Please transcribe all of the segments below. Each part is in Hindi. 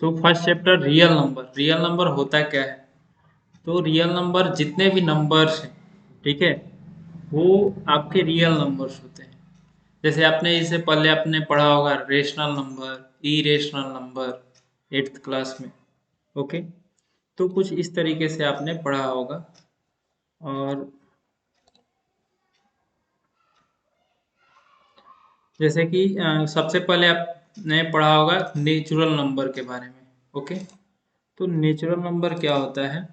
तो फर्स्ट चैप्टर रियल नंबर होता क्या है। तो रियल नंबर जितने भी नंबर्स हैं, ठीक है, वो आपके रियल नंबर्स होते हैं। जैसे आपने इससे पहले आपने पढ़ा होगा rational number, irrational number eighth class में। ओके, तो कुछ इस तरीके से आपने पढ़ा होगा। और जैसे कि सबसे पहले आपने पढ़ा होगा नेचुरल नंबर के बारे में। ओके, तो नेचुरल नंबर क्या होता है।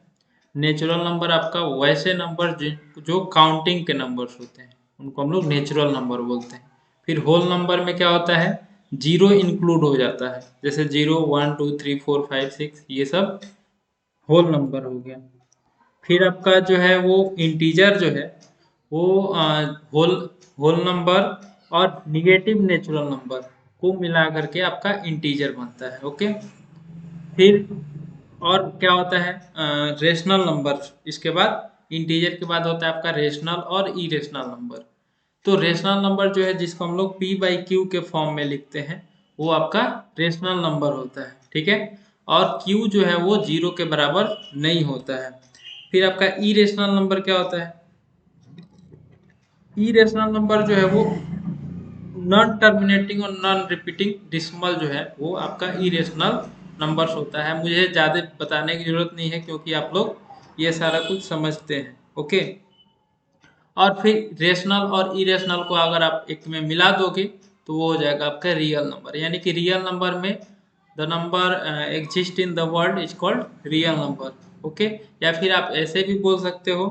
नेचुरल नंबर आपका वैसे नंबर जो काउंटिंग के नंबर्स होते हैं उनको हम लोग नेचुरल नंबर बोलते हैं। फिर होल नंबर में क्या होता है, जीरो इंक्लूड हो जाता है, जैसे 0 1 2 3 4 5 6 ये सब होल नंबर हो गया। फिर आपका जो है वो इंटीजर जो है वो होल होल नंबर और निगेटिव नेचुरल नंबर को मिला करके आपका इंटीजर बनता है। ओके, फिर और क्या होता है रेशनल नंबर। इसके बाद इंटीजर के बाद होता है आपका रेशनल और इरेशनल नंबर। तो रेशनल नंबर जो है जिसको हम लोग पी बाई क्यू के फॉर्म में लिखते हैं वो आपका रेशनल नंबर होता है। ठीक है, और क्यू जो है वो जीरो के बराबर नहीं होता है। फिर आपका इरेशनल नंबर क्या होता है, इरेशनल नंबर जो है वो नॉन टर्मिनेटिंग और नॉन रिपीटिंग डिसिमल जो है वो आपका इरेशनल नंबर्स होता है। मुझे ज़्यादा बताने की जरूरत नहीं है क्योंकि आप लोग ये सारा कुछ समझते हैं। ओके, और फिर रेशनल और इरेशनल को अगर आप एक में मिला दोगे तो वो हो जाएगा आपका रियल नंबर। यानी कि रियल नंबर में the number exist in the world is called real number. Okay, या फिर आप ऐसे भी बोल सकते हो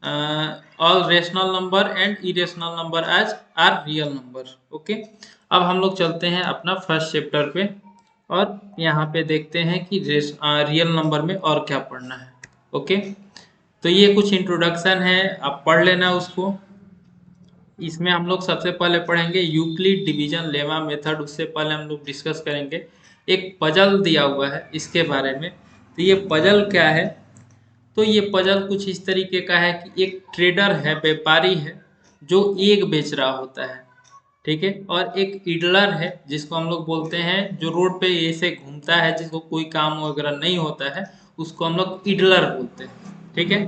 all rational number and irrational number as are real number. Okay, अब हम लोग चलते हैं अपना फर्स्ट चैप्टर पे और यहाँ पे देखते हैं कि रियल नंबर में और क्या पढ़ना है। ओके, तो ये कुछ इंट्रोडक्शन है, आप पढ़ लेना उसको। इसमें हम लोग सबसे पहले पढ़ेंगे यूक्लिड डिवीजन लेमा मेथड। उससे पहले हम लोग डिस्कस करेंगे एक पजल दिया हुआ है इसके बारे में। तो ये पजल क्या है, तो ये पजल कुछ इस तरीके का है कि एक ट्रेडर है, व्यापारी है, जो एक बेच रहा होता है। ठीक है, और एक इडलर है जिसको हम लोग बोलते हैं, जो रोड पे ऐसे घूमता है जिसको कोई काम वगैरह नहीं होता है, उसको हम लोग इडलर बोलते हैं। ठीक है,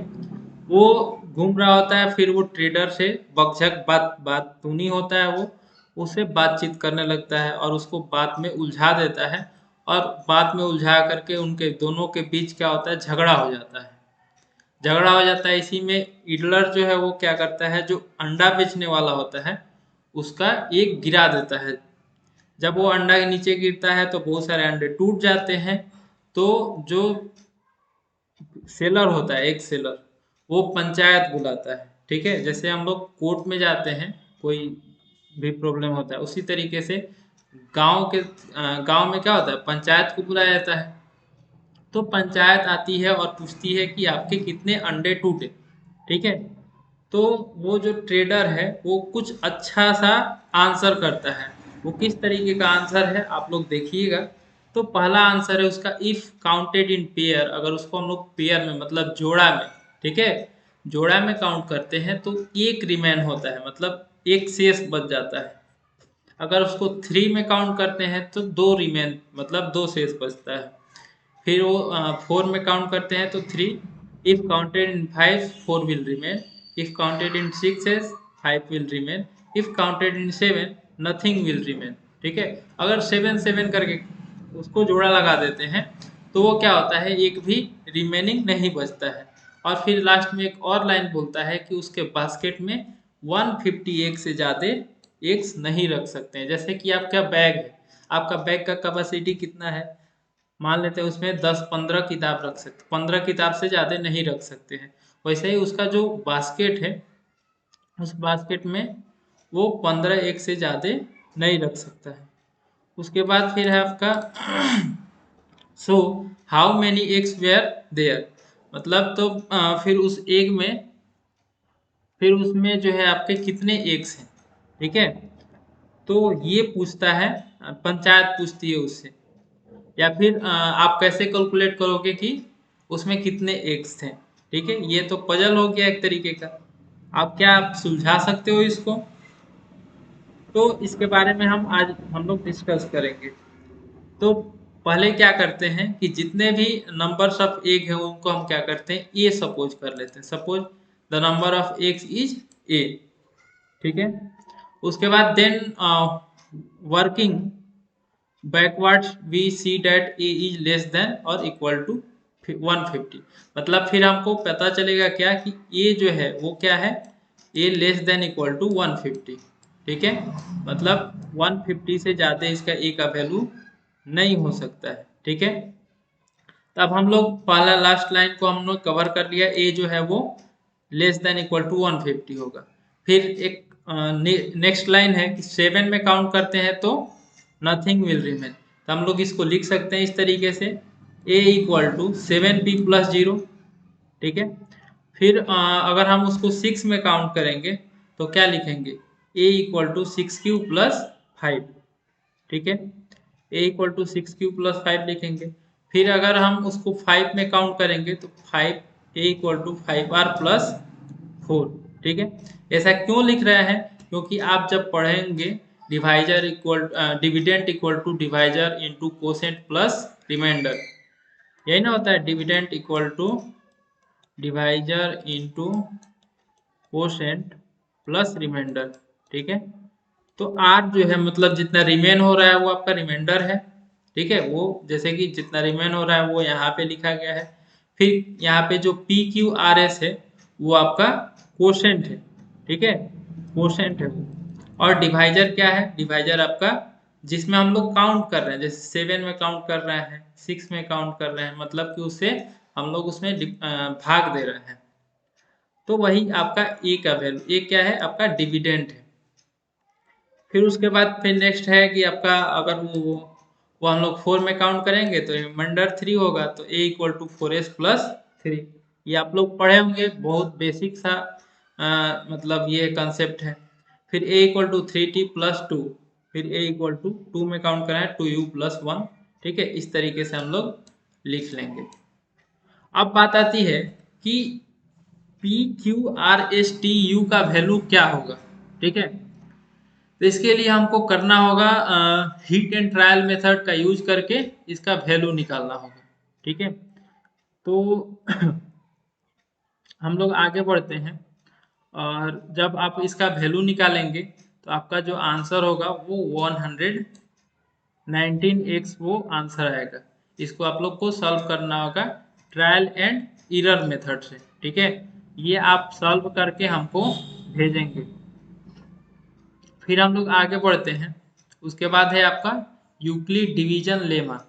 वो घूम रहा होता है, फिर वो ट्रेडर से बकझक बात तूनी होता है, वो उससे बातचीत करने लगता है और उसको बात में उलझा देता है। और बात में उलझा करके उनके दोनों के बीच क्या होता है, झगड़ा हो जाता है। झगड़ा हो जाता है, इसी में इडलर जो है वो क्या करता है, जो अंडा बेचने वाला होता है उसका एक गिरा देता है। जब वो अंडा के नीचे गिरता है तो बहुत सारे अंडे टूट जाते हैं। तो जो सेलर होता है, एक सेलर, वो पंचायत बुलाता है। ठीक है, जैसे हम लोग कोर्ट में जाते हैं, कोई भी प्रॉब्लम होता है, उसी तरीके से गांव में क्या होता है, पंचायत को बुलाया जाता है। तो पंचायत आती है और पूछती है कि आपके कितने अंडे टूटे। ठीक है, तो वो जो ट्रेडर है वो कुछ अच्छा सा आंसर करता है। वो किस तरीके का आंसर है आप लोग देखिएगा। तो पहला आंसर है उसका, इफ काउंटेड इन पेयर, अगर उसको हम लोग पेयर में मतलब जोड़ा में, ठीक है, जोड़ा में काउंट करते हैं तो एक रिमेन होता है, मतलब एक शेष बच जाता है। अगर उसको थ्री में काउंट करते हैं तो दो रिमेन मतलब दो शेष बचता है। फिर वो फोर में काउंट करते हैं तो three, if counted in five four will remain, if counted in six five will remain, if counted in seven nothing will remain. ठीक है, अगर सेवन सेवन करके उसको जोड़ा लगा देते हैं तो वो क्या होता है, एक भी रिमेनिंग नहीं बचता है। और फिर लास्ट में एक और लाइन बोलता है कि उसके बास्केट में 150 एग से ज़्यादा एग्स नहीं रख सकते हैं। जैसे कि आपका बैग है, आपका बैग का कैपेसिटी कितना है, मान लेते हैं उसमें 10-15 किताब रख सकते, 15 किताब से ज़्यादा नहीं रख सकते हैं। वैसे ही उसका जो बास्केट है, उस बास्केट में वो 15 एक से ज़्यादा नहीं रख सकता है। उसके बाद फिर है आपका so how many eggs were there, मतलब तो फिर उस एग में, फिर उसमें जो है आपके कितने एग्स हैं। ठीक है, तो ये पूछता है, पंचायत पूछती है उससे। या फिर आप कैसे कैलकुलेट करोगे कि उसमें कितने एग्स थे। ठीक है, ये तो पजल हो गया एक तरीके का। आप सुलझा सकते हो इसको। तो इसके बारे में हम आज हम लोग डिस्कस करेंगे। तो पहले क्या करते हैं कि जितने भी नंबर्स ऑफ एग है उनको हम क्या करते हैं, ए सपोज कर लेते हैं। Suppose the number of eggs is a, ठीक है। उसके बाद then working backwards we see that a is less than और इक्वल टू 150। मतलब फिर हमको पता चलेगा क्या कि ए जो है वो क्या है, ए लेस देन इक्वल टू 150, ठीक है। मतलब 150 से ज़्यादा इसका ए का वैल्यू नहीं हो सकता है, ठीक है। तो अब हम लोग पहला लास्ट लाइन को हम लोग कवर कर लिया, ए जो है वो लेस देन इक्वल टू 150 होगा। फिर एक नेक्स्ट लाइन है कि 7 में काउंट करते हैं तो नथिंग विल रिमेन। तो हम लोग इसको लिख सकते हैं इस तरीके से, ए इक्वल टू 7p प्लस 0, ठीक है। फिर अगर हम उसको 6 में काउंट करेंगे तो क्या लिखेंगे, ए इक्वल टू 6q प्लस 5, ठीक है। ए इक्वल टू 6q प्लस 5 लिखेंगे। फिर अगर हम उसको 5 में काउंट करेंगे तो 5 ए इक्वल टू 5r प्लस 4, ठीक है। ऐसा क्यों लिख रहे हैं, क्योंकि आप जब पढ़ेंगे divisor equal dividend equal to divisor into quotient plus remainder, यही ना होता है, dividend equal to divisor into quotient plus remainder, ठीक है। तो आर जो है मतलब जितना रिमेन हो रहा है वो आपका रिमाइंडर है, ठीक है। वो जैसे कि जितना रिमेन हो रहा है वो यहाँ पे लिखा गया है। फिर यहाँ पे जो पी क्यू आर एस है वो आपका कोशेंट है, ठीक है, कोशेंट है वो। और डिवाइजर क्या है, डिवाइजर आपका जिसमें हम लोग काउंट कर रहे हैं, जैसे 7 में काउंट कर रहे हैं, 6 में काउंट कर रहे हैं, मतलब कि उससे हम लोग उसमें भाग दे रहे हैं। तो वही आपका ए का वैल्यू, ए क्या है आपका डिविडेंड है। फिर उसके बाद फिर नेक्स्ट है कि आपका अगर वो हम लोग 4 में काउंट करेंगे तो रिमाइंडर 3 होगा, तो ए इक्वल टू 4s प्लस 3। ये आप लोग पढ़े होंगे, बहुत बेसिक सा मतलब ये कंसेप्ट है। फिर ए इक्वल टू 3t प्लस 2, फिर ए इक्वल टू 2 में काउंट करें 2u प्लस 1, ठीक है। इस तरीके से हम लोग लिख लेंगे। अब बात आती है कि P Q R S T U का वैल्यू क्या होगा, ठीक है। तो इसके लिए हमको करना होगा हीट एंड ट्रायल मेथड का यूज करके इसका वैल्यू निकालना होगा, ठीक है। तो हम लोग आगे बढ़ते हैं, और जब आप इसका वैल्यू निकालेंगे तो आपका जो आंसर होगा वो 119x वो आंसर आएगा। इसको आप लोग को सॉल्व करना होगा ट्रायल एंड एरर मेथड से, ठीक है। ये आप सॉल्व करके हमको भेजेंगे। फिर हम लोग आगे बढ़ते हैं, उसके बाद है आपका यूक्लिड डिवीजन लेमा।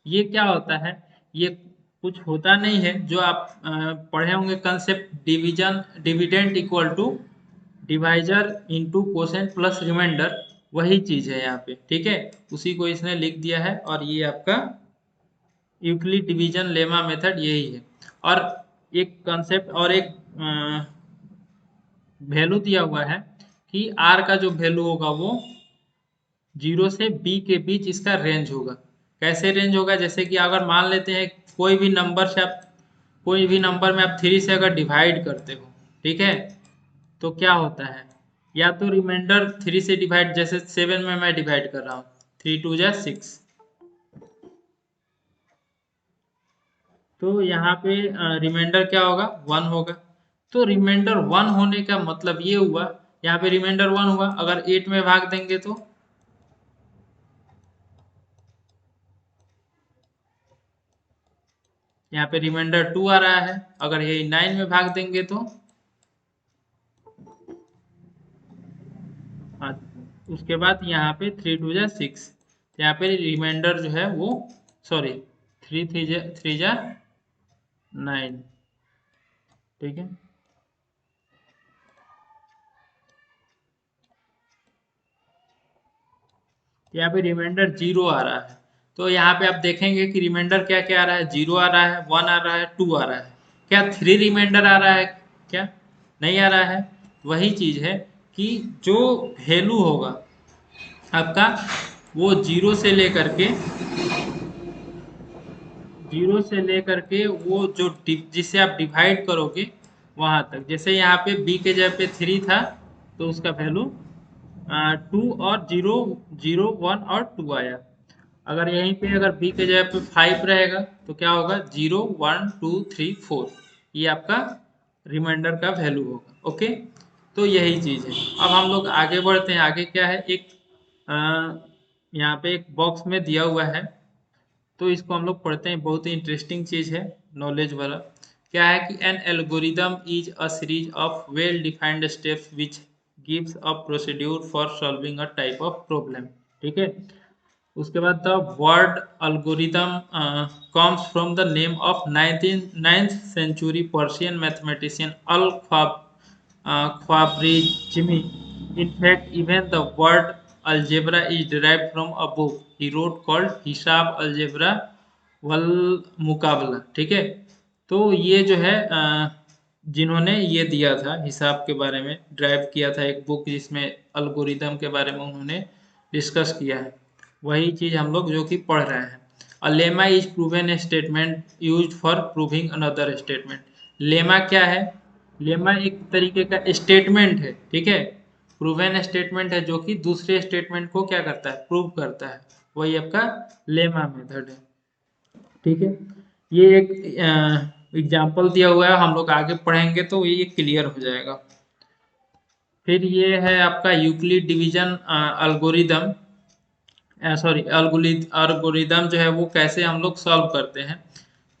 ये क्या होता है, ये कुछ होता नहीं है, जो आप पढ़े होंगे concept, division dividend equal to divisor into quotient plus remainder, वही चीज है यहाँ पे, ठीक है। उसी को इसने लिख दिया है, और ये आपका यूक्लिड डिवीजन लेमा मेथड यही है। और एक कंसेप्ट और एक वैल्यू दिया हुआ है कि आर का जो वैल्यू होगा वो 0 से b के बीच इसका रेंज होगा। कैसे रेंज होगा, जैसे कि अगर मान लेते हैं कोई भी नंबर से आप, कोई भी नंबर में आप 3 से अगर डिवाइड करते हो, ठीक है, तो क्या होता है, या तो रिमाइंडर 3 से डिवाइड, जैसे 7 में मैं डिवाइड कर रहा हूँ, 3 2 जा 6, तो यहाँ पे रिमाइंडर क्या होगा 1 होगा। तो रिमाइंडर 1 होने का मतलब ये हुआ, यहाँ पे रिमाइंडर 1 हुआ, अगर 8 में भाग देंगे तो यहाँ पे रिमाइंडर 2 आ रहा है, अगर ये 9 में भाग देंगे तो हाँ, उसके बाद यहाँ पे 3 2 जा 6, यहाँ पे रिमाइंडर जो है वो, सॉरी 3 जा 9, ठीक है। यहाँ पे रिमाइंडर 0 आ रहा है, तो यहाँ पे आप देखेंगे कि रिमाइंडर क्या क्या आ रहा है, 0 आ रहा है, 1 आ रहा है, 2 आ रहा है। क्या 3 रिमाइंडर आ रहा है, क्या नहीं आ रहा है। वही चीज है कि जो वैल्यू होगा आपका वो 0 से वो जो जिससे आप डिवाइड करोगे वहां तक, जैसे यहाँ पे b के जगह पे 3 था तो उसका वैल्यू 2 और 0 0 1 और 2 आया। अगर यहीं पे अगर बी के जगह पे 5 रहेगा तो क्या होगा 0 1 2 3 4, ये आपका रिमाइंडर का वैल्यू होगा। ओके, तो यही चीज़ है। अब हम लोग आगे बढ़ते हैं। आगे क्या है, एक यहाँ पे एक बॉक्स में दिया हुआ है, तो इसको हम लोग पढ़ते हैं। बहुत ही इंटरेस्टिंग चीज़ है, नॉलेज वाला। क्या है कि an algorithm is a series of well defined steps which gives a procedure for solving a type of problem. ठीक है, उसके बाद the word algorithm comes from the name of 9th century Persian mathematician al Khwarizmi. In fact, even the word algebra is derived from a book he wrote called हिसाब अलजेब्रा वल मुकाबला। ठीक है, तो ये जो है जिन्होंने ये दिया था हिसाब के बारे में, ड्राइव किया था एक बुक जिसमें अल्गोरिदम के बारे में उन्होंने डिस्कस किया है, वही चीज़ हम लोग जो कि पढ़ रहे हैं। A lemma is proven statement used for proving another statement. Lemma क्या है? लेमा एक तरीके का स्टेटमेंट है। ठीक है, प्रूवन स्टेटमेंट है जो कि दूसरे स्टेटमेंट को क्या करता है, प्रूव करता है, वही आपका लेमा मेथड है। ठीक है, ये एक एग्जाम्पल दिया हुआ है, हम लोग आगे पढ़ेंगे तो ये क्लियर हो जाएगा। फिर ये है आपका Euclid division algorithm, sorry algorithm जो है वो कैसे हम लोग सॉल्व करते हैं।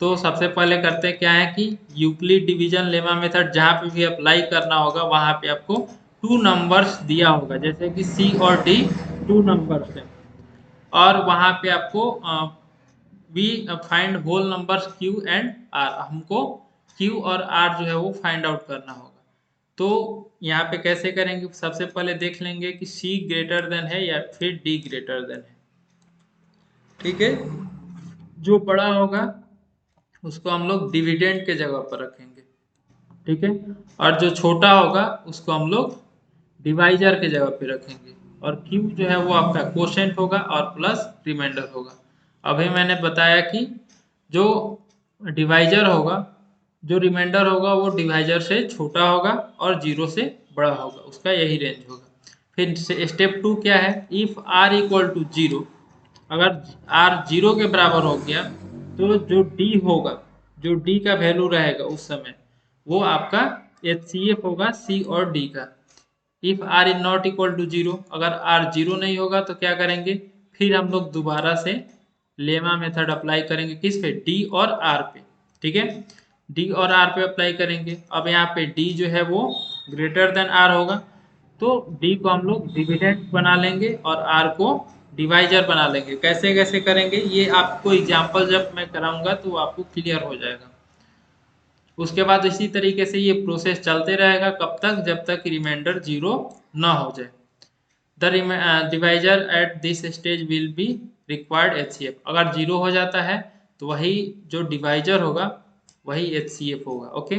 तो सबसे पहले करते हैं क्या है कि यूक्लिड डिवीजन लेमा मेथड जहाँ पे भी अप्लाई करना होगा वहाँ पे आपको टू नंबर्स दिया होगा, जैसे कि सी और डी टू नंबर्स है, और वहाँ पे आपको we find whole numbers q and r, हमको क्यू और आर जो है वो फाइंड आउट करना होगा। तो यहाँ पे कैसे करेंगे, सबसे पहले देख लेंगे कि सी ग्रेटर देन है या फिर डी ग्रेटर देन है। ठीक है, जो बड़ा होगा उसको हम लोग डिविडेंड के जगह पर रखेंगे। ठीक है, और जो छोटा होगा उसको हम लोग डिवाइजर के जगह पे रखेंगे, और क्यू जो है वो आपका क्वोशेंट होगा और प्लस रिमाइंडर होगा। अभी मैंने बताया कि जो डिवाइजर होगा, जो रिमाइंडर होगा वो डिवाइजर से छोटा होगा और जीरो से बड़ा होगा, उसका यही रेंज होगा। फिर स्टेप 2 क्या है, if r equal to zero, अगर आर जीरो के बराबर हो गया तो जो डी होगा, जो डी का वैल्यू रहेगा उस समय, वो आपका HCF होगा सी और डी का। If r is not equal to zero, अगर आर जीरो नहीं होगा तो क्या करेंगे, फिर हम लोग दोबारा से लेमा मेथड अप्लाई करेंगे, किस पे, डी और आर पे। ठीक है, डी और आर पे अप्लाई करेंगे। अब यहाँ पे डी जो है वो ग्रेटर देन आर होगा, तो डी को हम लोग डिविडेंड बना लेंगे और आर को डिवाइजर बना लेंगे। कैसे कैसे करेंगे ये आपको एग्जाम्पल जब मैं कराऊंगा तो आपको क्लियर हो जाएगा। उसके बाद इसी तरीके से ये प्रोसेस चलते रहेगा, कब तक, जब तक रिमाइंडर जीरो ना हो जाए। The divisor at this stage will be required HCF। अगर जीरो हो जाता है तो वही जो डिवाइजर होगा वही HCF होगा। ओके,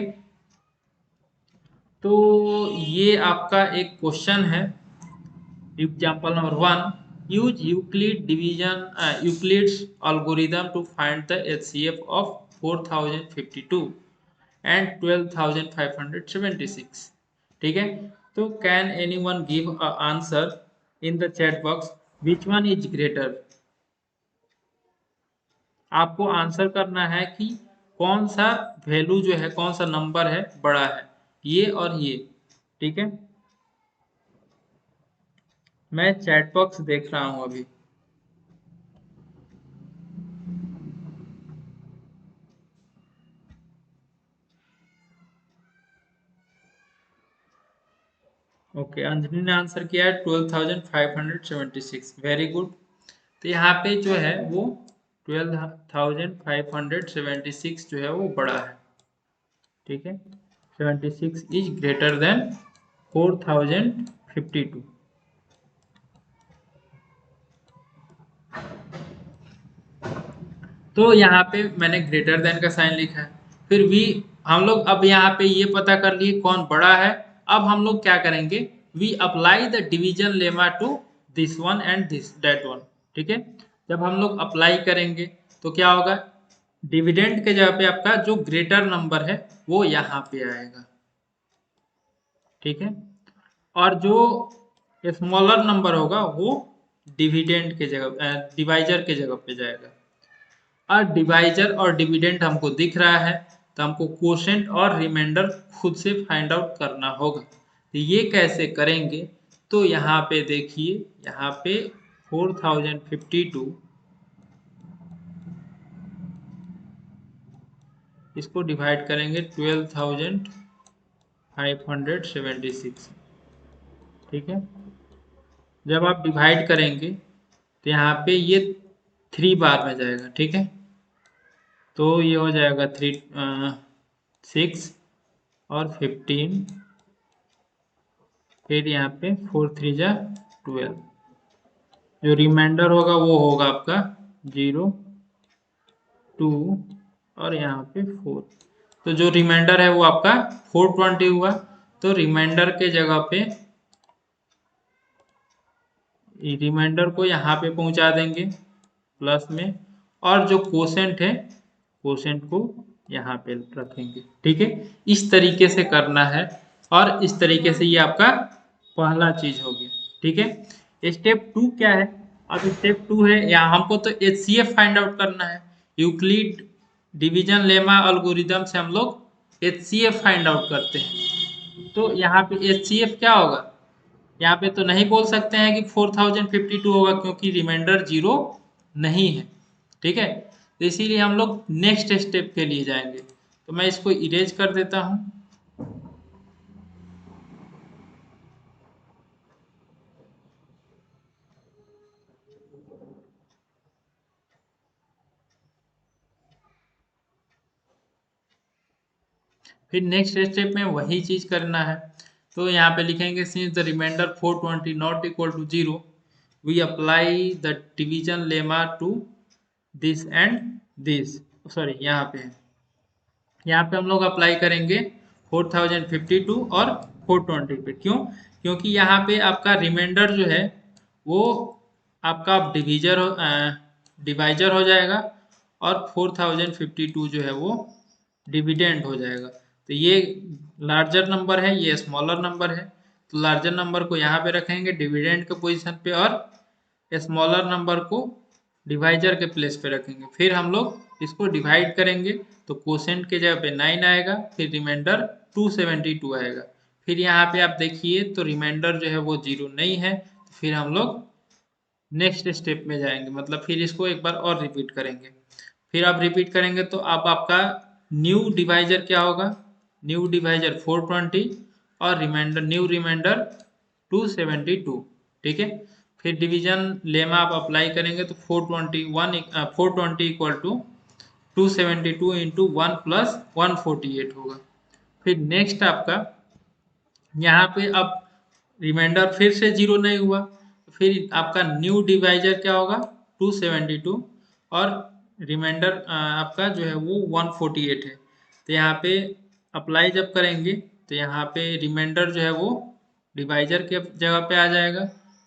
तो ये आपका एक क्वेश्चन है, example number 1, use Euclid division Euclid's algorithm to find the HCF of 4052 and 12,576। ठीक है, तो can any one give a answer in the chat box which one is greater. आपको आंसर करना है कि कौन सा वैल्यू जो है, कौन सा नंबर है बड़ा है, ये और ये। ठीक है, मैं चैट बॉक्स देख रहा हूं अभी। ओके, अंजलि ने आंसर किया है 12,576। Very good. तो यहाँ पे जो है वो 12,576 जो है वो बड़ा है। ठीक है, 76 इज ग्रेटर देन 4052। तो यहाँ पे मैंने ग्रेटर देन का साइन लिखा है। फिर वी, हम लोग अब यहाँ पे ये पता कर लिए कौन बड़ा है। अब हम लोग क्या करेंगे, we apply the division lemma to this one and this that one. ठीक है, जब हम लोग अप्लाई करेंगे तो क्या होगा, डिविडेंड के जगह पे आपका जो ग्रेटर नंबर है वो यहाँ पे आएगा। ठीक है, और जो स्मॉलर नंबर होगा वो डिविडेंड के जगह डिवाइजर के जगह पे जाएगा। और डिवाइजर और डिविडेंड हमको दिख रहा है, तो हमको कोशेंट और रिमाइंडर खुद से फाइंड आउट करना होगा। तो ये कैसे करेंगे, तो यहाँ पे देखिए, यहाँ पे 4052 इसको डिवाइड करेंगे 12,576, ठीक है। जब आप डिवाइड करेंगे तो यहाँ पे ये 3 बार में जाएगा, ठीक है। तो ये हो जाएगा 6 और 15, फिर यहाँ पे 4 3 जा 12, जो रिमाइंडर होगा वो होगा आपका 0 2 और यहाँ पे 4। तो जो रिमाइंडर है वो आपका 420 हुआ। तो रिमाइंडर के जगह पे रिमाइंडर को यहाँ पे पहुँचा देंगे प्लस में, और जो कोसेंट है कोसेंट को यहाँ पे रखेंगे, ठीक है। इस तरीके से करना है, और इस तरीके से ये आपका पहला चीज हो गया, ठीक है। स्टेप 2 क्या है, अब स्टेप 2 है, यहाँ हमको तो HCF फाइंड आउट करना है। यूक्लिड डिवीजन लेमा एल्गोरिदम से हम लोग HCF फाइंड आउट करते हैं। तो यहाँ पे HCF क्या होगा, यहाँ पे तो नहीं बोल सकते हैं कि 4052 होगा, क्योंकि रिमाइंडर 0 नहीं है, ठीक है। तो इसीलिए हम लोग नेक्स्ट स्टेप के लिए जाएंगे। तो मैं इसको इरेज कर देता हूँ। फिर नेक्स्ट स्टेप में वही चीज करना है। तो यहाँ पे लिखेंगे since the remainder 420 not equal to 0 we apply the division lemma to this and this. Sorry, यहाँ पे हम लोग अप्लाई करेंगे 4052 और 420 पे। क्यों? क्योंकि यहाँ पे आपका रिमाइंडर जो है वो आपका डिवाइजर हो जाएगा, और 4052 जो है वो डिविडेंड हो जाएगा। तो ये लार्जर नंबर है, ये स्मॉलर नंबर है, तो लार्जर नंबर को यहाँ पे रखेंगे डिविडेंड के पोजीशन पे, और स्मॉलर नंबर को डिवाइजर के प्लेस पे रखेंगे। फिर हम लोग इसको डिवाइड करेंगे, तो कोसेंट के जगह पे 9 आएगा, फिर रिमाइंडर 272 आएगा। फिर यहाँ पे आप देखिए तो रिमाइंडर जो है वो 0 नहीं है, तो फिर हम लोग नेक्स्ट स्टेप में जाएंगे, मतलब फिर इसको एक बार और रिपीट करेंगे। फिर आप रिपीट करेंगे तो अब आपका न्यू डिवाइजर क्या होगा, न्यू डिवाइजर 420 और न्यू रिमाइंडर 272, ठीक है। फिर डिवीजन लेमा आप अप्लाई करेंगे तो 420 इक्वल टू 272 इंटू 1 प्लस 148 होगा। फिर नेक्स्ट आपका यहाँ पे अब रिमाइंडर फिर से 0 नहीं हुआ, फिर आपका न्यू डिवाइजर क्या होगा 272, और रिमाइंडर आपका जो है वो 148 है। तो यहाँ पे अप्लाई जब करेंगे तो यहाँ पे रिमाइंडर जो है वो डिवाइजर के जगह पे आ जाएगा,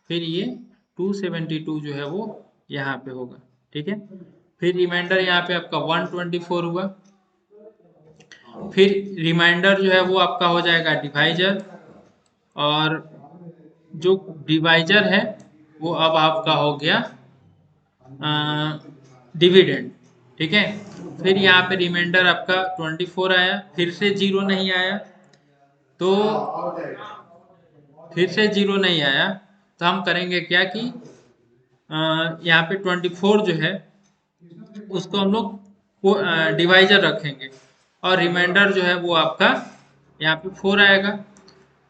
फिर ये 272 जो है वो यहाँ पे होगा, ठीक है। फिर रिमाइंडर यहाँ पे आपका 124 हुआ। फिर रिमाइंडर जो है वो आपका हो जाएगा डिवाइजर, और जो डिवाइजर है वो अब आपका हो गया डिविडेंड, ठीक है। फिर यहाँ पे रिमाइंडर आपका 24 आया, फिर से 0 नहीं आया, तो फिर से 0 नहीं आया, तो हम करेंगे क्या कि यहाँ पे 24 जो है उसको हम लोग डिवाइजर रखेंगे, और रिमाइंडर जो है वो आपका यहाँ पे 4 आएगा।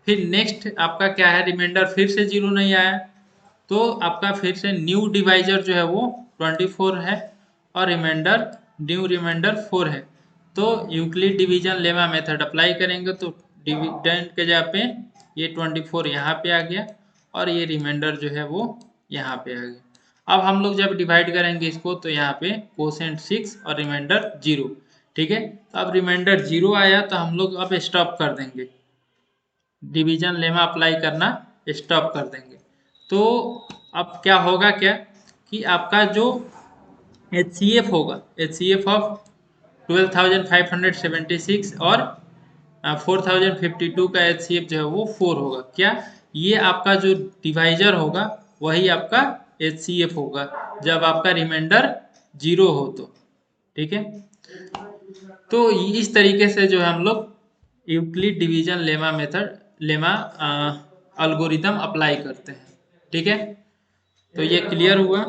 फिर नेक्स्ट आपका क्या है, रिमाइंडर फिर से 0 नहीं आया, तो आपका फिर से न्यू डिवाइजर जो है वो 24 है, और न्यू रिमाइंडर 4 है। तो Euclid division lemma method apply करेंगे तो डिविडेंड के जगह पे ये 24 यहाँ पे आ गया, और ये रिमाइंडर जो है वो यहाँ पे आ गया। अब हम लोग जब डिवाइड करेंगे इसको तो यहाँ पे कोसेंट 6 और रिमाइंडर 0, ठीक है। तो अब रिमाइंडर 0 आया तो हम लोग अब स्टॉप कर देंगे, डिवीजन लेमा अप्लाई करना स्टॉप कर देंगे। तो अब क्या होगा क्या कि आपका जो HCF होगा, HCF ऑफ 12,576 और 4052 का HCF जो है वो 4 होगा। क्या ये आपका जो डिवाइजर होगा वही आपका HCF होगा जब आपका रिमाइंडर 0 हो तो, ठीक है। तो इस तरीके से जो है हम लोग Euclid division lemma algorithm apply करते हैं, ठीक है। तो ये क्लियर हुआ?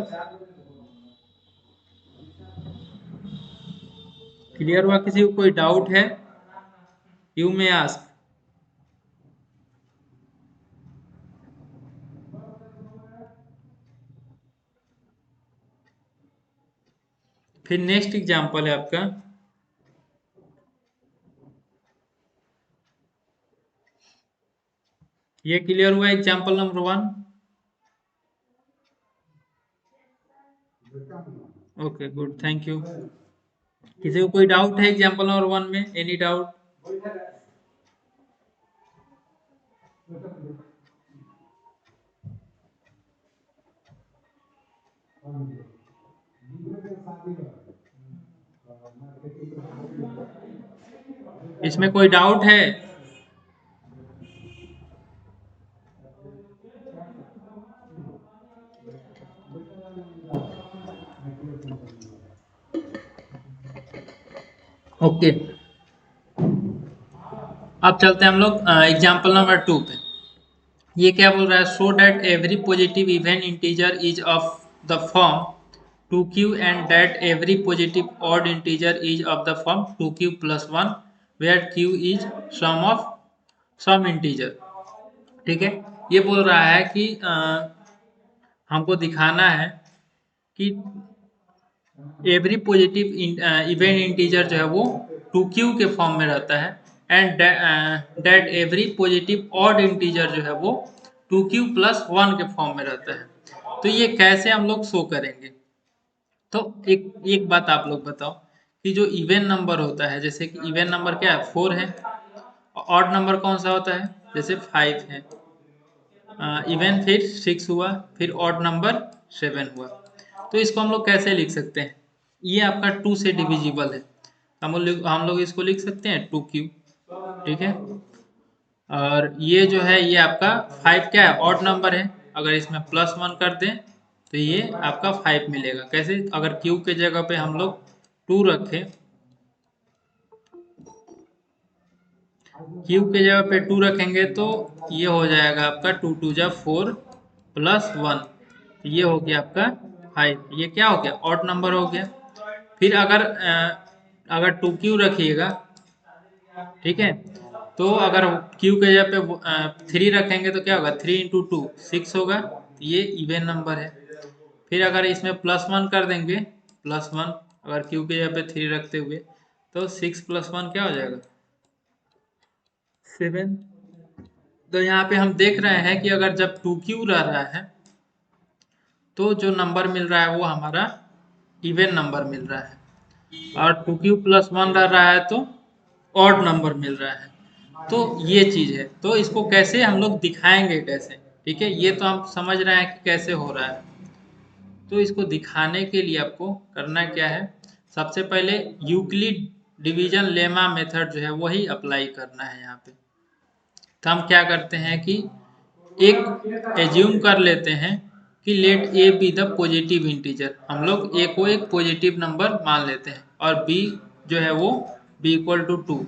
क्लियर हुआ? किसी को कोई डाउट है? You may ask. फिर नेक्स्ट एग्जांपल है आपका, ये क्लियर हुआ example number 1? Okay good, thank you. किसी को कोई डाउट है एग्जांपल नंबर 1 में? Any doubt? इसमें कोई डाउट है? ओके, अब चलते हैं हम लोग एग्जांपल नंबर 2 पे। ये क्या बोल रहा है? So that every positive even integer is of the form 2q and that every positive odd integer is of the form 2q plus 1 where q is some of some integer, ठीक है। ये बोल रहा है कि हमको दिखाना है कि एवरी पॉजिटिव इवेंट इंटीजर जो है वो 2q के फॉर्म में रहता है and that every positive odd integer जो है वो 2q प्लस 1 के फॉर्म में रहता है। तो ये कैसे हम लोग शो करेंगे? तो एक एक बात आप लोग बताओ कि जो इवन नंबर होता है, जैसे कि इवन नंबर क्या है? 4 है। ऑड नंबर कौन सा होता है? जैसे 5 है। इवन फिर 6 हुआ, फिर ऑड नंबर 7 हुआ। तो इसको हम लोग कैसे लिख सकते हैं? ये आपका 2 से डिविजिबल है, हम लोग इसको लिख सकते हैं 2q, ठीक है। और ये जो है ये आपका 5 क्या है? ऑड नंबर है, अगर इसमें प्लस 1 कर दें तो ये आपका 5 मिलेगा। कैसे? अगर q के जगह पे हम लोग 2 रखें, q के जगह पे 2 रखेंगे तो ये हो जाएगा आपका 2 2 जा 4 प्लस 1, ये हो गया आपका 5। ये क्या हो गया? ऑड नंबर हो गया। फिर अगर 2q रखिएगा, ठीक है, तो अगर q के जगह पे 3 रखेंगे तो क्या होगा? 3 इंटू 2 6 होगा, ये इवन नंबर है। फिर अगर इसमें प्लस 1 कर देंगे, प्लस 1 अगर q के जगह पे 3 रखते हुए, तो 6 प्लस 1 क्या हो जाएगा? 7। तो यहाँ पे हम देख रहे हैं कि अगर जब 2q रह रहा है तो जो नंबर मिल रहा है वो हमारा इवन नंबर मिल रहा है, और 2q प्लस 1 रह रहा है तो ऑड नंबर मिल रहा है। तो ये चीज है। तो इसको कैसे हम लोग दिखाएंगे कैसे? ठीक है, ये तो हम समझ रहे हैं कि कैसे हो रहा है। तो इसको दिखाने के लिए आपको करना क्या है? सबसे पहले यूक्लिड डिवीजन लेमा मेथड जो है वही अप्लाई करना है यहाँ पे। तो हम क्या करते हैं कि एक एज्यूम कर लेते हैं कि let a be the positive integer, हम लोग ए को एक पॉजिटिव नंबर मान लेते हैं और बी जो है वो बी इक्वल टू 2,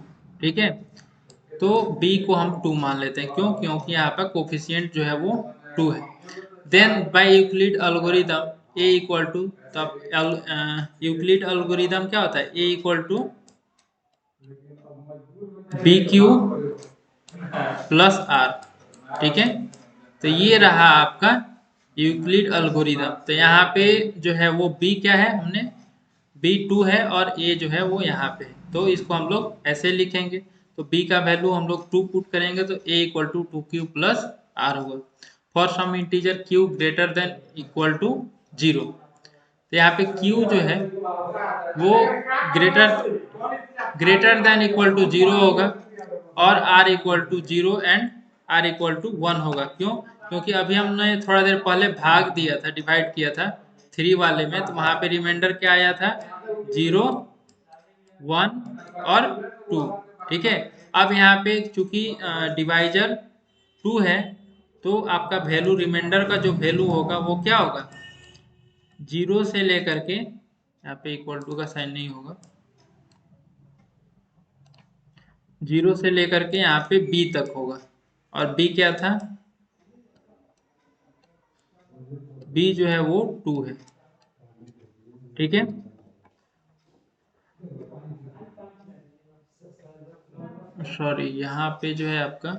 ठीक है। तो b को हम 2 मान लेते हैं, क्यों? क्योंकि यहाँ पर कोफिशियंट जो है वो 2 है। Then by Euclid algorithm a equal to, तब यूक्लिड एल्गोरिदम क्या होता है? a equal to b q plus r, ठीक है। तो ये रहा आपका यूक्लिड एल्गोरिदम। तो यहाँ पे जो है वो b क्या है? हमने b 2 है और a जो है वो यहाँ पे है, तो इसको हम लोग ऐसे लिखेंगे। तो b का वैल्यू हम लोग 2 पुट करेंगे तो a equal to 2q plus R होगा for some integer q greater than equal to 0। तो यहाँ पे q जो है वो ग्रेटर देन इक्वल टू 0 होगा और r equal to 0 and r equal to 1 होगा। क्यों? क्योंकि अभी हमने थोड़ा देर पहले भाग दिया था, डिवाइड किया था 3 वाले में, तो वहां पे रिमाइंडर क्या आया था? 0 1 और 2, ठीक है। अब यहाँ पे चूंकि डिवाइजर 2 है तो आपका वैल्यू, रिमाइंडर का जो वैल्यू होगा वो क्या होगा? जीरो से लेकर के, यहाँ पे इक्वल टू का साइन नहीं होगा, जीरो से लेकर के यहाँ पे बी तक होगा। और बी क्या था, बी जो है वो 2 है। ठीक है, सॉरी यहाँ पे जो है आपका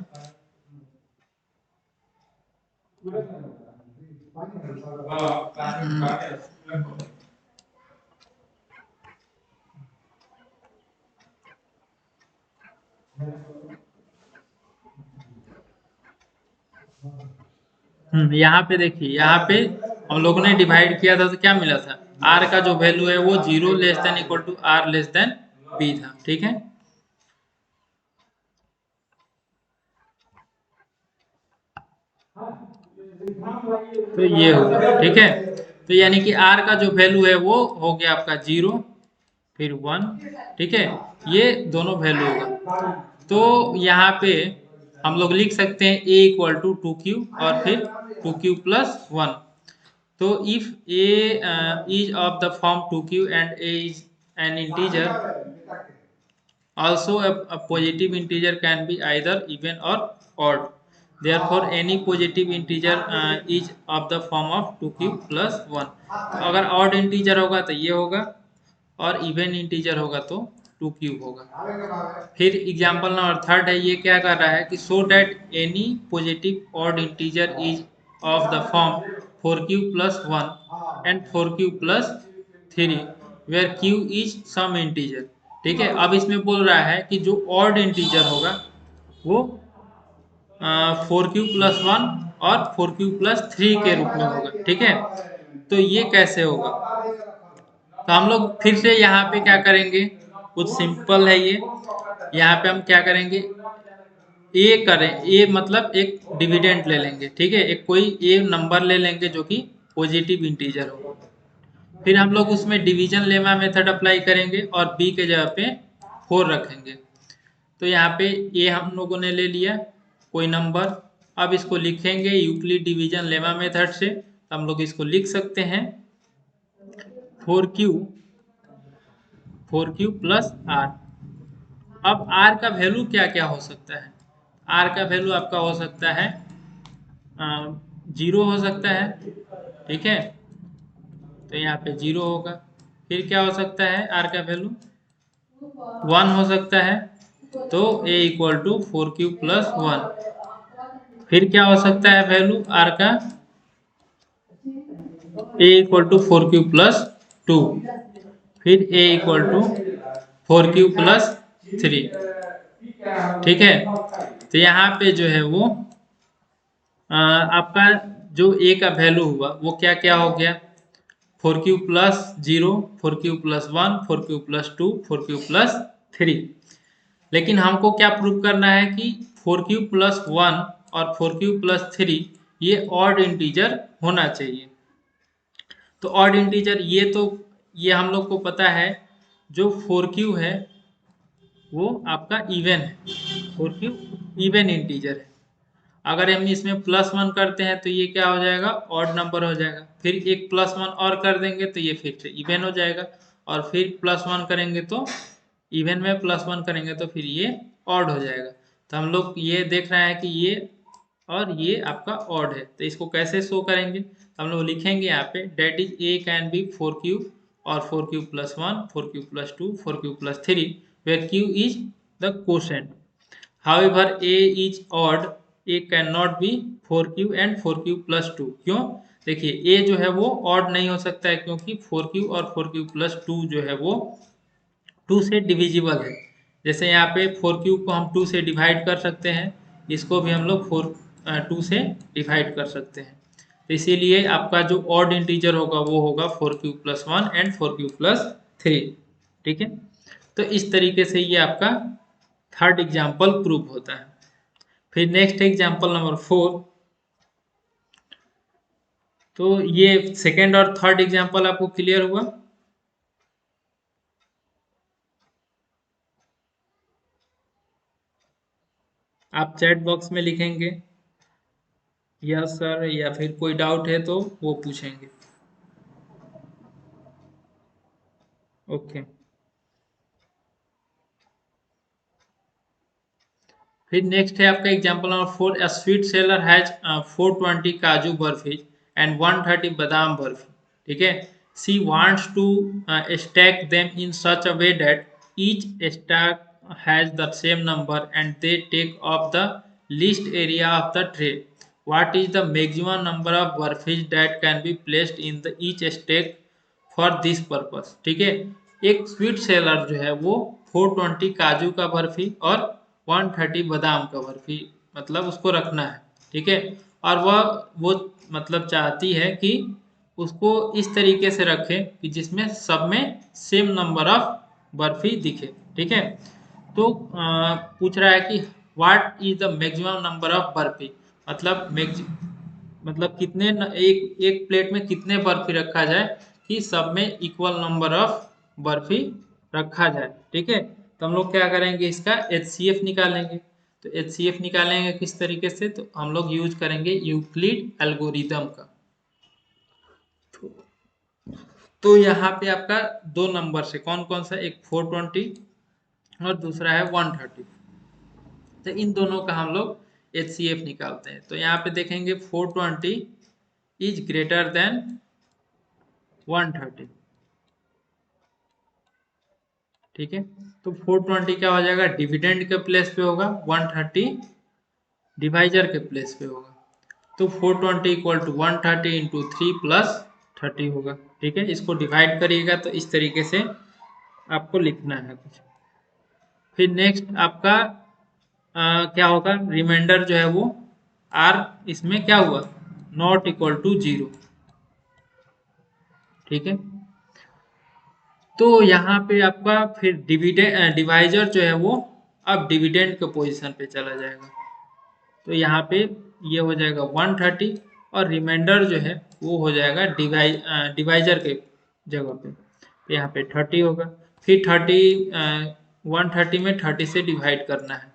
यहाँ पे देखिए, यहाँ पे हम लोगों ने डिवाइड किया था तो क्या मिला था, आर का जो वैल्यू है वो zero less than equal to r less than b था। ठीक है, तो ये होगा। ठीक है, तो यानी कि आर का जो वैल्यू है वो हो गया आपका जीरो, फिर 1। ठीक है, ये दोनों वैल्यू होगा। तो यहाँ पे हम लोग लिख सकते हैं a इक्वल टू 2q और फिर 2q प्लस 1। तो if a is of the form 2q and a is an integer, also a positive integer can be either even or odd. Therefore, any positive integer is of the form of 2q plus 1. तो अगर odd integer होगा तो ये होगा, और इवन इंटीजर होगा तो 2q होगा। फिर एग्जाम्पल नंबर थर्ड है, ये क्या कर रहा है कि so that any positive odd integer is of the form 4q plus 1 and 4q plus 3 where q is some integer. ठीक है, अब इसमें बोल रहा है कि जो ऑड इंटीजर होगा वो 4q प्लस 1 और 4q प्लस 3 के रूप में होगा। ठीक है, तो ये कैसे होगा, तो हम लोग फिर से यहाँ पे क्या करेंगे, कुछ सिंपल है ये। यहाँ पे हम क्या करेंगे, ए करें, ए मतलब एक डिविडेंड ले लेंगे। ठीक है, एक कोई ए नंबर ले लेंगे जो कि पॉजिटिव इंटीजर हो। फिर हम लोग उसमें डिवीजन लेमा मेथड अप्लाई करेंगे और बी के जगह पे 4 रखेंगे। तो यहाँ पे ए हम लोगों ने ले लिया कोई नंबर, अब इसको लिखेंगे यूक्लिड डिवीजन लेमा मेथड से। हम लोग इसको लिख सकते हैं 4q, 4q प्लस आर। अब आर का वैल्यू क्या क्या हो सकता है, आर का वैल्यू आपका हो सकता है जीरो हो सकता है। ठीक है, तो यहाँ पे जीरो होगा। फिर क्या हो सकता है, आर का वैल्यू 1 हो सकता है, तो ए इक्वल टू 4q प्लस 1। फिर क्या हो सकता है वैल्यू आर का, ए इक्वल टू 4q प्लस 2। फिर ए इक्वल टू 4q प्लस 3। ठीक है, तो यहाँ पे जो है वो आपका जो ए का वैल्यू हुआ वो क्या क्या हो गया, 4q plus 0, 4q plus 1, 4q plus 2, 4q plus 3। लेकिन हमको क्या प्रूव करना है कि 4q प्लस 1 और 4q प्लस 3 ये ऑड इंटीजर होना चाहिए। तो ऑड इंटीजर ये तो ये हम लोग को पता है, जो 4q है वो आपका इवन है, 4q इवन इंटीजर है। अगर हम इसमें प्लस 1 करते हैं तो ये क्या हो जाएगा, ऑड नंबर हो जाएगा। फिर एक प्लस 1 और कर देंगे तो ये फिर से इवन हो जाएगा, और फिर प्लस 1 करेंगे तो इवन में प्लस 1 करेंगे तो फिर ये ऑड हो जाएगा। तो हम लोग ये देख रहे हैं कि ये और ये आपका ऑड है, तो इसको कैसे शो करेंगे, हम लोग लिखेंगे यहाँ पे that is a can be 4q और 4q plus 1, 4q plus 2, 4q plus 3 where q is the quotient. However, a is odd, a cannot be 4q and 4q plus 2। क्यों, देखिए a जो है वो odd नहीं हो सकता है, क्योंकि 4q और 4q plus 2 जो है वो 2 से डिविजिबल है। जैसे यहाँ पे 4q को हम 2 से डिवाइड कर सकते हैं, इसको भी हम लोग 2 से डिवाइड कर सकते हैं। तो इसीलिए आपका जो ऑड इंटीजर होगा वो होगा 4q plus 1 and 4q plus 3। ठीक है, तो इस तरीके से ये आपका थर्ड एग्जाम्पल प्रूव होता है। फिर नेक्स्ट एग्जाम्पल नंबर 4। तो ये सेकेंड और थर्ड एग्जाम्पल आपको क्लियर हुआ। आप चैट बॉक्स में लिखेंगे यस सर, या फिर कोई डाउट है तो वो पूछेंगे। ओके। फिर नेक्स्ट है आपका example number 4, a sweet seller has 420 kaju barfi and 130 badam barfi. ठीक है, she wants to stack them in such a way that each stack has the same number and they take off the least area of the tray. What is the maximum number of barfis that can be placed in the each stack for this purpose. ठीक है, एक स्वीट सेलर जो है वो 420 काजू का बर्फी और 130 बादाम का बर्फी मतलब उसको रखना है। ठीक है, और वो मतलब चाहती है कि उसको इस तरीके से रखें कि जिसमें सब में सेम नंबर ऑफ बर्फी दिखे। ठीक है, तो पूछ रहा है कि what is the maximum number of barfi, मतलब मतलब कितने एक एक प्लेट में कितने बर्फी रखा जाए कि सब में इक्वल नंबर ऑफ बर्फी रखा जाए। ठीक है, तो हम लोग क्या करेंगे, इसका HCF निकालेंगे। तो HCF निकालेंगे किस तरीके से, तो हम लोग यूज करेंगे यूक्लिड एल्गोरिदम का। तो यहाँ पे आपका दो नंबर से कौन कौन सा, एक 420 और दूसरा है 130। तो इन दोनों का हम लोग HCF निकालते हैं। तो यहाँ पे देखेंगे 420 इज ग्रेटर देन 130। ठीक है, तो 420 क्या हो जाएगा, डिविडेंड के प्लेस पे होगा, 130 डिवाइजर के प्लेस पे होगा। तो 420 इक्वल टू 130 इंटू 3 प्लस 30 होगा। ठीक है, इसको डिवाइड करिएगा तो इस तरीके से आपको लिखना है कुछ। फिर नेक्स्ट आपका क्या होगा, रिमाइंडर जो है वो आर इसमें क्या हुआ, नॉट इक्वल टू 0। ठीक है, तो यहाँ पे आपका फिर डिविडेंड डिवाइजर जो है वो अब डिविडेंड के पोजीशन पे चला जाएगा। तो यहाँ पे ये हो जाएगा 130 और रिमाइंडर जो है वो हो जाएगा डिवाइजर के जगह पे। तो यहाँ पे 30 होगा। फिर 130 में 30 से डिवाइड करना है।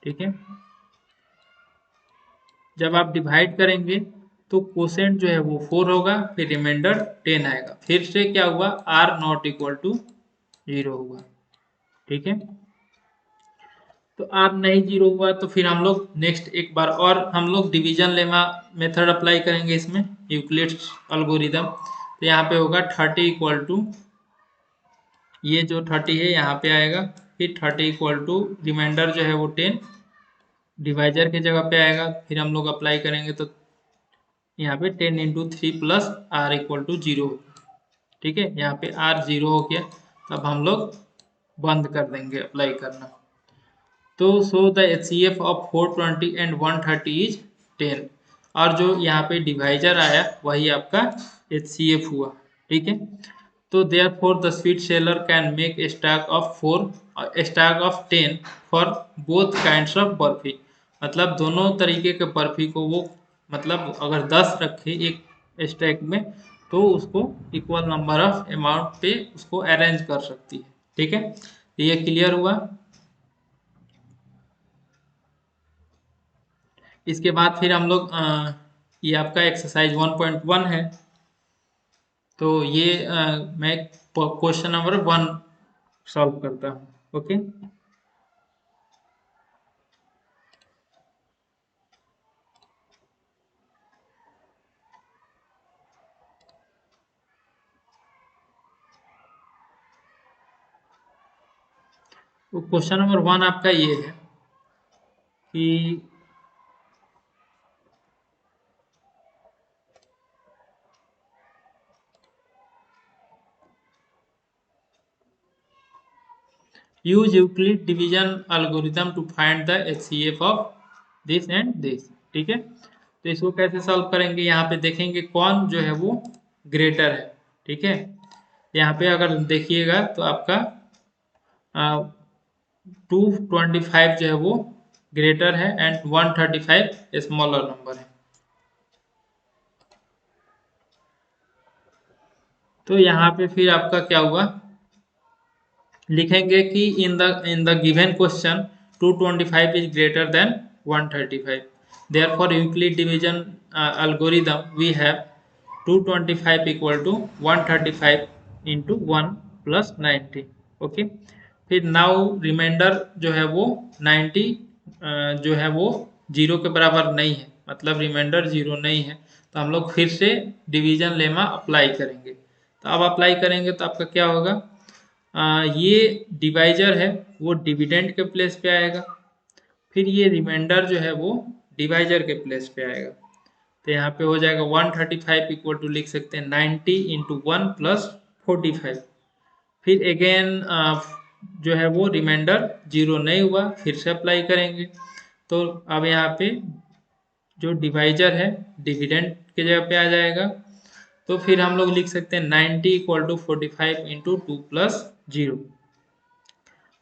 ठीक है, जब आप डिवाइड करेंगे तो कोसेंट जो है वो 4 होगा, फिर रिमाइंडर 10 आएगा। फिर से क्या हुआ, आर नॉट इक्वल टू 0 हुआ। ठीक है, तो आर नहीं 0 हुआ तो फिर हम लोग नेक्स्ट एक बार और हम लोग डिवीजन लेमा मेथड अप्लाई करेंगे इसमें, यूक्लिड्स एल्गोरिदम। तो यहाँ पे होगा 30 इक्वल टू, ये जो 30 है यहाँ पे आएगा, फिर 30 इक्वल टू रिमाइंडर जो है वो 10 डिवाइजर की जगह पे आएगा। फिर हम लोग अप्लाई करेंगे तो यहाँ पे 10 into 3 plus r equal to 0। ठीक है, यहाँ पे आर 0 हो गया, तब हम लोग बंद कर देंगे अप्लाई करना। तो so the HCF of 420 and 130 is 10, और जो यहाँ पे डिवाइजर आया वही आपका HCF हुआ। ठीक है, तो therefore the sweet seller can make a stack of 4 stack of 10 for both kinds of barfi. मतलब दोनों तरीके के बर्फी को वो, मतलब अगर 10 रखे एक स्टैक में तो उसको इक्वल नंबर ऑफ अमाउंट पे उसको अरेंज कर सकती है। ठीक है, ये क्लियर हुआ। इसके बाद फिर हम लोग ये आपका एक्सरसाइज 1.1 है। तो ये मैं क्वेश्चन नंबर 1 सॉल्व करता हूँ। ओके, तो क्वेश्चन नंबर 1 आपका ये है कि use Euclid division algorithm to find the HCF of this and this. ठीक है, तो इसको कैसे सॉल्व करेंगे, यहाँ पे देखेंगे कौन जो है वो ग्रेटर है। ठीक है, यहाँ पे अगर देखिएगा तो आपका 225 जो है वो ग्रेटर है एंड 135 स्मॉलर नंबर है। तो यहाँ पे फिर आपका क्या हुआ, लिखेंगे कि in the given question 225 is greater than 135, therefore Euclid division algorithm we have 225 equal to 135 into 1 plus 90। Okay, फिर नाउ रिमाइंडर जो है वो 90 जो है वो जीरो के बराबर नहीं है, मतलब रिमाइंडर जीरो नहीं है, तो हम लोग फिर से डिवीजन लेमा अप्लाई करेंगे। तो अब अप्लाई करेंगे तो आपका क्या होगा, ये डिवाइजर है वो डिविडेंड के प्लेस पे आएगा, फिर ये रिमाइंडर जो है वो डिवाइजर के प्लेस पे आएगा। तो यहाँ पे हो जाएगा 135 इक्वल टू लिख सकते हैं 90 इंटू 1 प्लस 45। फिर अगेन जो है वो रिमाइंडर जीरो नहीं हुआ, फिर से अप्लाई करेंगे। तो अब यहाँ पे जो डिवाइजर है डिविडेंड के जगह पे आ जाएगा। तो फिर हम लोग लिख सकते हैं 90 equal to 45 into 2 plus zero.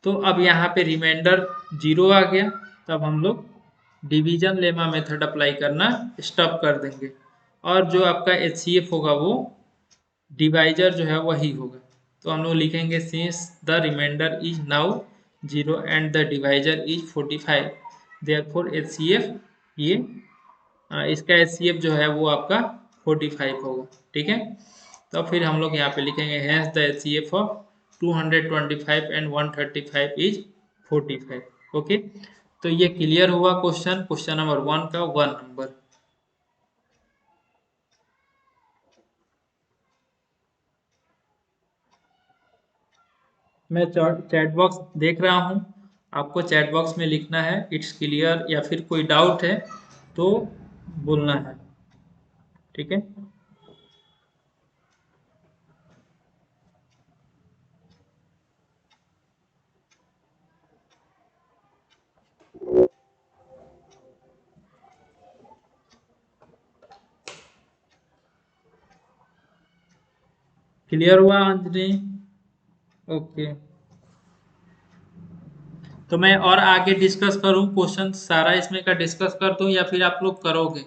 तो अब यहाँ पे रिमाइंडर जीरो आ गया, तब हम लोग डिवीजन लेमा मेथड अप्लाई करना स्टॉप कर देंगे, और जो आपका HCF होगा वो डिवाइजर जो है वही होगा। तो हम लोग लिखेंगे since the remainder is now zero and the divisor is 45, therefore HCF ये इसका HCF जो है वो आपका 45 होगा। ठीक है, तो फिर हम लोग यहाँ पे लिखेंगे hence the HCF of 225 and 135 is 45। Okay, तो ये क्लियर हुआ क्वेश्चन नंबर 1 का 1 नंबर। मैं चैट बॉक्स देख रहा हूँ, आपको चैट बॉक्स में लिखना है इट्स क्लियर, या फिर कोई डाउट है तो बोलना है। ठीक है, क्लियर हुआ अंजलि? ओके, तो मैं और आगे डिस्कस करूँ क्वेश्चन सारा इसमें का डिस्कस कर दूं, या फिर आप लोग करोगे?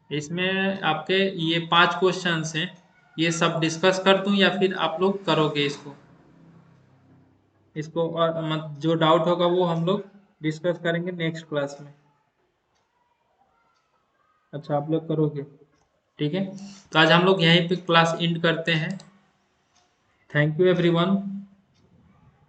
इसमें आपके ये 5 क्वेश्चंस हैं, ये सब डिस्कस कर दूं या फिर आप लोग करोगे इसको? इसको और जो डाउट होगा वो हम लोग डिस्कस करेंगे नेक्स्ट क्लास में। अच्छा, आप लोग करोगे? ठीक है, तो आज हम लोग यहीं पे क्लास एंड करते हैं। Thank you everyone.